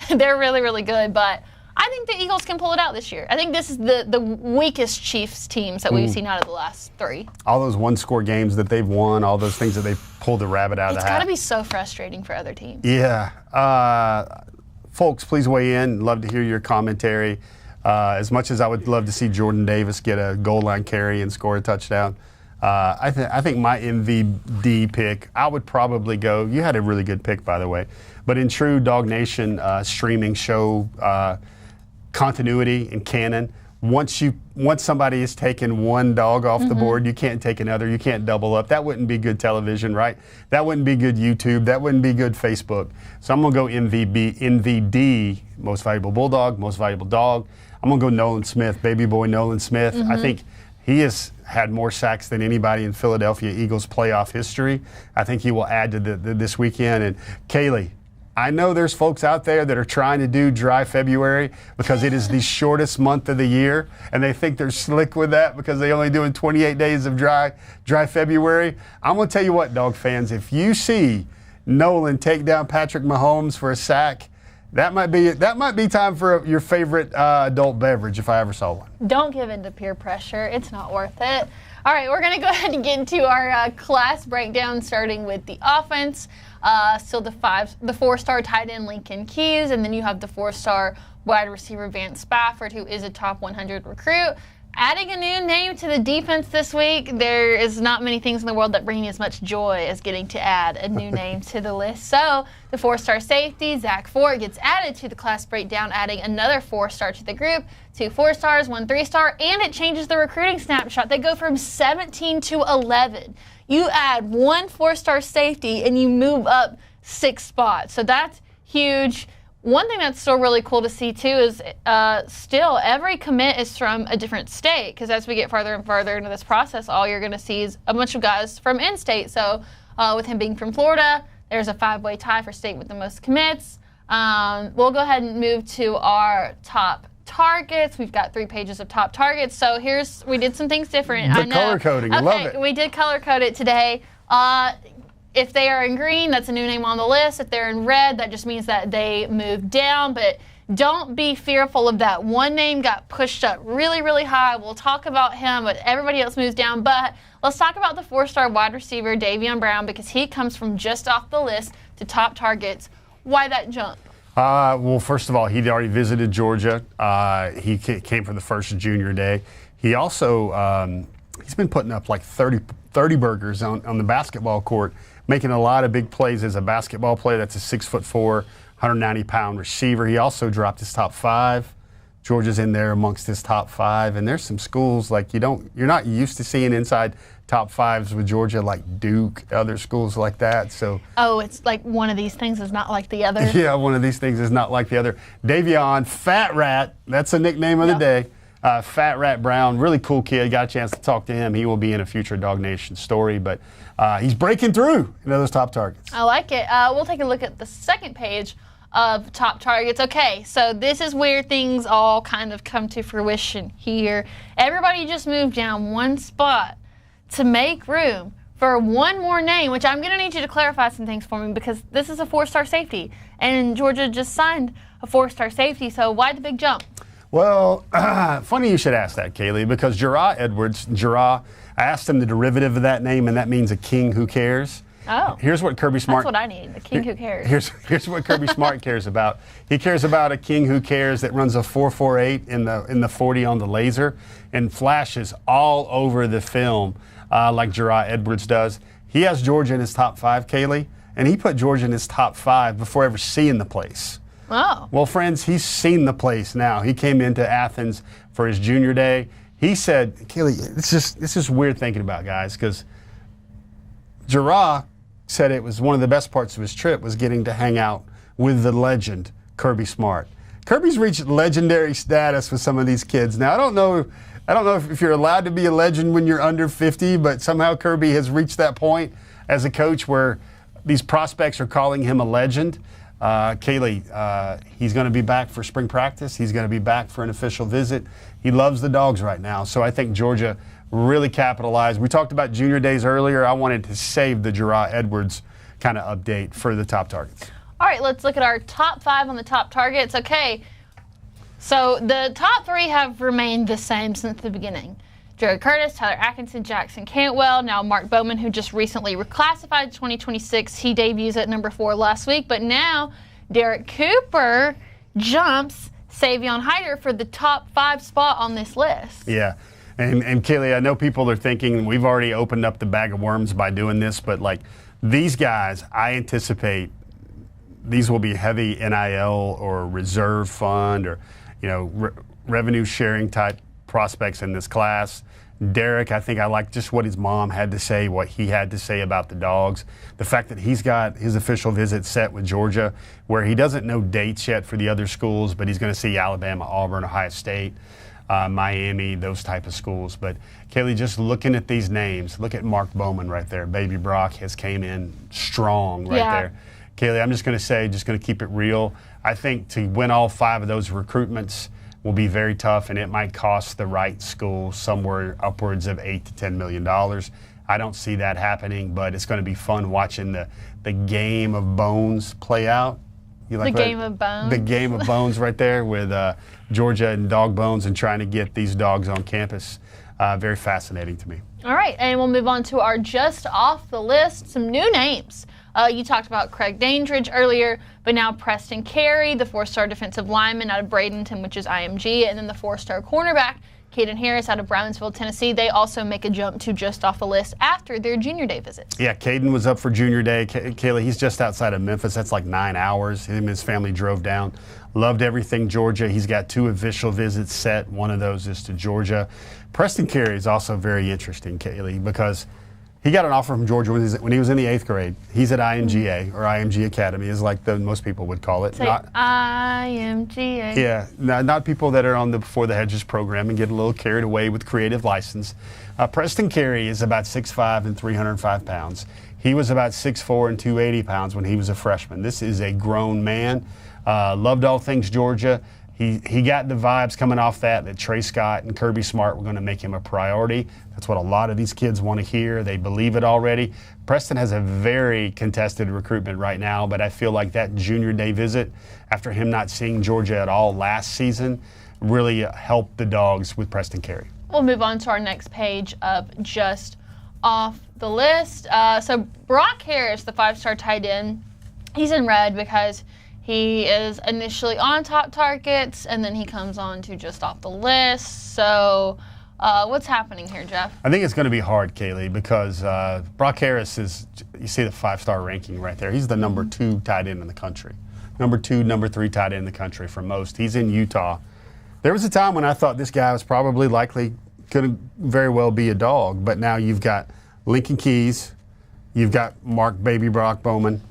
They're really, really good. But I think the Eagles can pull it out this year. I think this is the weakest Chiefs teams that we've seen out of the last 3. All those one-score games that they've won, all those things that they've pulled the rabbit out of the hat. It's got to be so frustrating for other teams. Yeah. Folks, please weigh in. Love to hear your commentary. As much as I would love to see Jordan Davis get a goal line carry and score a touchdown, I think my MVD pick, I would probably go. You had a really good pick, by the way, but in true DawgNation streaming show continuity and canon, once somebody has taken one dog off the board, you can't take another. You can't double up. That wouldn't be good television, right? That wouldn't be good YouTube. That wouldn't be good Facebook. So I'm gonna go MVD, most valuable bulldog, most valuable dog. I'm going to go Nolan Smith, baby boy Nolan Smith. I think he has had more sacks than anybody in Philadelphia Eagles playoff history. I think he will add to this weekend. And Kaylee, I know there's folks out there that are trying to do dry February because it is the shortest month of the year, and they think they're slick with that because they're only doing 28 days of dry February. I'm going to tell you what, Dog fans, if you see Nolan take down Patrick Mahomes for a sack, that might be time for your favorite adult beverage if I ever saw one. Don't give in to peer pressure. It's not worth it. All right, we're going to go ahead and get into our class breakdown, starting with the offense. Still the 4-star tight end Lincoln Keys, and then you have the 4-star wide receiver Vance Spafford, who is a top 100 recruit. Adding a new name to the defense this week, there is not many things in the world that bring me as much joy as getting to add a new name to the list. So the 4-star safety, Zech Fort, gets added to the class breakdown, adding another 4-star to the group, 2 4-stars, 1 3-star, and it changes the recruiting snapshot. They go from 17 to 11. You add 1 4-star safety and you move up 6 spots. So that's huge. One thing that's still really cool to see, too, is still every commit is from a different state, because as we get farther and farther into this process, all you're going to see is a bunch of guys from in-state. So with him being from Florida, there's a 5-way tie for state with the most commits. We'll go ahead and move to our top targets. We've got 3 pages of top targets. So we did some things different. The color coding, I love it. We did color code it today. If they are in green, that's a new name on the list. If they're in red, that just means that they moved down. But don't be fearful of that. One name got pushed up really, really high. We'll talk about him, but everybody else moves down. But let's talk about the 4-star wide receiver, Davion Brown, because he comes from just off the list to top targets. Why that jump? Well, first of all, he'd already visited Georgia. He came for the first junior day. He also, he's been putting up like 30 burgers on the basketball court, making a lot of big plays as a basketball player. That's a 6'4", 190-pound receiver. He also dropped his top 5. Georgia's in there amongst his top 5. And there's some schools like you're not used to seeing inside top 5s with Georgia, like Duke, other schools like that. So it's like one of these things is not like the other. Yeah, one of these things is not like the other. Davion, Fat Rat, that's the nickname of the day. Fat Rat Brown, really cool kid. Got a chance to talk to him. He will be in a future DawgNation story, but he's breaking through into those top targets. I like it. We'll take a look at the second page of top targets. Okay, so this is where things all kind of come to fruition here. Everybody just moved down one spot to make room for one more name, which I'm going to need you to clarify some things for me because this is a 4-star safety, and Georgia just signed a 4-star safety, so why the big jump? Well, funny you should ask that, Kaylee, because Jarrah Edwards, I asked him the derivative of that name, and that means a king who cares. Oh. Here's what Kirby Smart. That's what I need, the king who cares. Here's what Kirby Smart cares about. He cares about a king who cares that runs a 4.48 in the 40 on the laser and flashes all over the film like Jarrah Edwards does. He has Georgia in his top 5, Kaylee, and he put Georgia in his top 5 before ever seeing the place. Oh. Well, friends, he's seen the place now. He came into Athens for his junior day. He said, Kaylee, it's just weird thinking about, guys, because Jarrah said it was one of the best parts of his trip was getting to hang out with the legend, Kirby Smart. Kirby's reached legendary status with some of these kids. Now, I don't know if you're allowed to be a legend when you're under 50, but somehow Kirby has reached that point as a coach where these prospects are calling him a legend. Kaylee, he's going to be back for spring practice. He's going to be back for an official visit. He loves the Dawgs right now. So I think Georgia really capitalized. We talked about junior days earlier. I wanted to save the Jarrah Edwards kind of update for the top targets. All right, let's look at our top 5 on the top targets. Okay, so the top 3 have remained the same since the beginning. Jared Curtis, Tyler Atkinson, Jackson Cantwell, now Mark Bowman, who just recently reclassified 2026. He debuts at number 4 last week, but now Derrek Cooper jumps Savion Hyder for the top 5 spot on this list. Yeah, and Kaylee, I know people are thinking we've already opened up the bag of worms by doing this, but like these guys, I anticipate these will be heavy NIL or reserve fund or revenue sharing type prospects in this class. Derrek, I think I like just what his mom had to say, what he had to say about the Dawgs. The fact that he's got his official visit set with Georgia, where he doesn't know dates yet for the other schools, but he's going to see Alabama, Auburn, Ohio State, Miami, those type of schools. But Kaylee, just looking at these names, look at Mark Bowman right there. Baby Brock has came in strong right there. Kaylee, I'm just going to say, just going to keep it real. I think to win all 5 of those recruitments will be very tough, and it might cost the right school somewhere upwards of $8 to $10 million. I don't see that happening, but it's going to be fun watching the game of bones play out. You like the game of bones? The game of bones right there with Georgia and Dog Bones and trying to get these dogs on campus. Very fascinating to me. All right, and we'll move on to our just off the list, some new names. You talked about Craig Dandridge earlier, but now Preston Carey, the 4-star defensive lineman out of Bradenton, which is IMG, and then the 4-star cornerback, Caden Harris out of Brownsville, Tennessee. They also make a jump to just off the list after their junior day visit. Yeah, Caden was up for junior day. Kayla, he's just outside of Memphis. That's like 9 hours. Him and his family drove down. Loved everything Georgia. He's got 2 official visits set. One of those is to Georgia. Preston Carey is also very interesting, Kaylee, because he got an offer from Georgia when he was in the 8th grade. He's at IMGA, or IMG Academy, is like most people would call it. Say IMGA. Yeah, not people that are on the Before the Hedges program and get a little carried away with creative license. Preston Carey is about 6'5" and 305 pounds. He was about 6'4" and 280 pounds when he was a freshman. This is a grown man. Loved all things Georgia. He got the vibes coming off that Trey Scott and Kirby Smart were going to make him a priority. That's what a lot of these kids want to hear. They believe it already. Preston has a very contested recruitment right now, but I feel like that junior day visit, after him not seeing Georgia at all last season, really helped the Dogs with Preston Carey. We'll move on to our next page of just off the list. So Brock Harris, the 5-star tight end, he's in red because he is initially on top targets, and then he comes on to just off the list. So what's happening here, Jeff? I think it's going to be hard, Kaylee, because Brock Harris is, you see the 5-star ranking right there. He's the number 2 tight end in the country. Number 2, number 3 tight end in the country for most. He's in Utah. There was a time when I thought this guy was probably likely could very well be a Dawg, but now you've got Lincoln Keys, you've got Mark Baby Brock Bowman,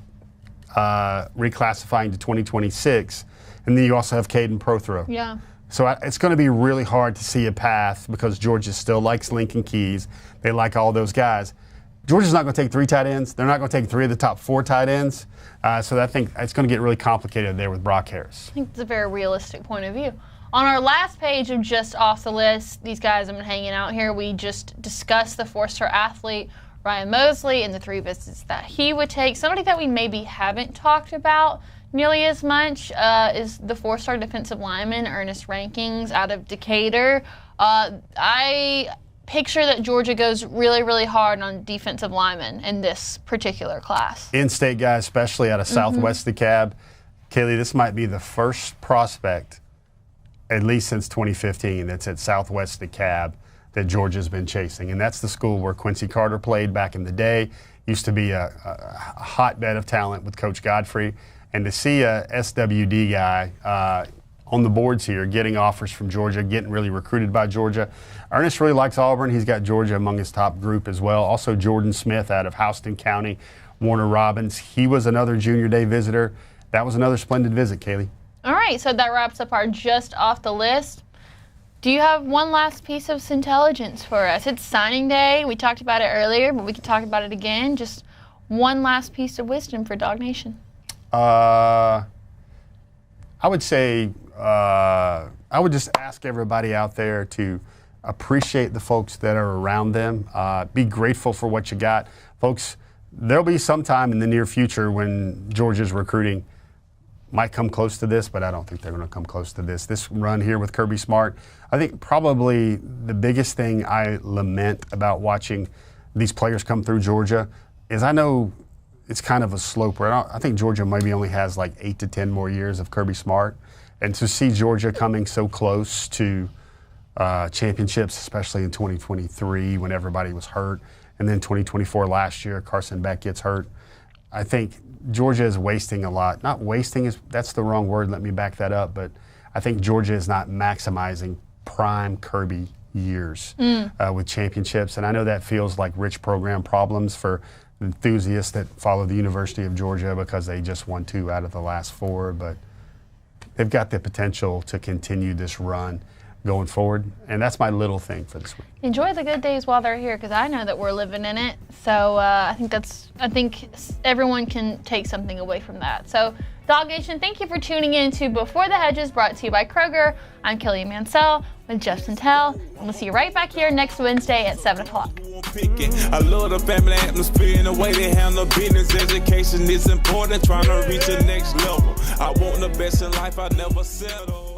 reclassifying to 2026, and then you also have Caden Prothro. Yeah. So it's going to be really hard to see a path because Georgia still likes Lincoln Keys. They like all those guys. Georgia's not going to take 3 tight ends. They're not going to take 3 of the top 4 tight ends. So I think it's going to get really complicated there with Brock Harris. I think it's a very realistic point of view. On our last page of just off the list, these guys have been hanging out here. We just discussed the 4-star athlete, Ryan Mosley, and the 3 visits that he would take. Somebody that we maybe haven't talked about nearly as much is the 4-star defensive lineman, Ernest Rankings, out of Decatur. I picture that Georgia goes really, really hard on defensive linemen in this particular class. In-state guy, especially out of Southwest DeKalb. Kaylee, this might be the first prospect, at least since 2015, that's at Southwest DeKalb that Georgia's been chasing. And that's the school where Quincy Carter played back in the day. Used to be a hotbed of talent with Coach Godfrey. And to see a SWD guy on the boards here, getting offers from Georgia, getting really recruited by Georgia. Ernest really likes Auburn. He's got Georgia among his top group as well. Also Jordan Smith out of Houston County, Warner Robins. He was another junior day visitor. That was another splendid visit, Kaylee. All right, so that wraps up our just off the list. Do you have one last piece of intelligence for us? It's signing day. We talked about it earlier, but we can talk about it again. Just one last piece of wisdom for DawgNation. I would say I would just ask everybody out there to appreciate the folks that are around them. Be grateful for what you got. Folks, there'll be some time in the near future when Georgia's recruiting might come close to this, but I don't think they're going to come close to this. This run here with Kirby Smart, I think probably the biggest thing I lament about watching these players come through Georgia is I know it's kind of a slope where I think Georgia maybe only has like 8 to 10 more years of Kirby Smart. And to see Georgia coming so close to championships, especially in 2023 when everybody was hurt, and then 2024 last year, Carson Beck gets hurt. I think Georgia is wasting a lot. Not wasting, that's the wrong word, let me back that up, but I think Georgia is not maximizing prime Kirby years with championships. And I know that feels like rich program problems for enthusiasts that follow the University of Georgia because they just won 2 out of the last 4, but they've got the potential to continue this run going forward, and that's my little thing for this week. Enjoy the good days while they're here, because I know that we're living in it. So I think everyone can take something away from that. So DawgNation, thank you for tuning in to Before the Hedges, brought to you by Kroger. I'm Kaylee Mansell with Jeff Sentell, and we'll see you right back here next Wednesday at 7 o'clock. I love the family atmosphere and the way they handle business. Education is important, trying to reach the next level. I want the best in life, I never settle.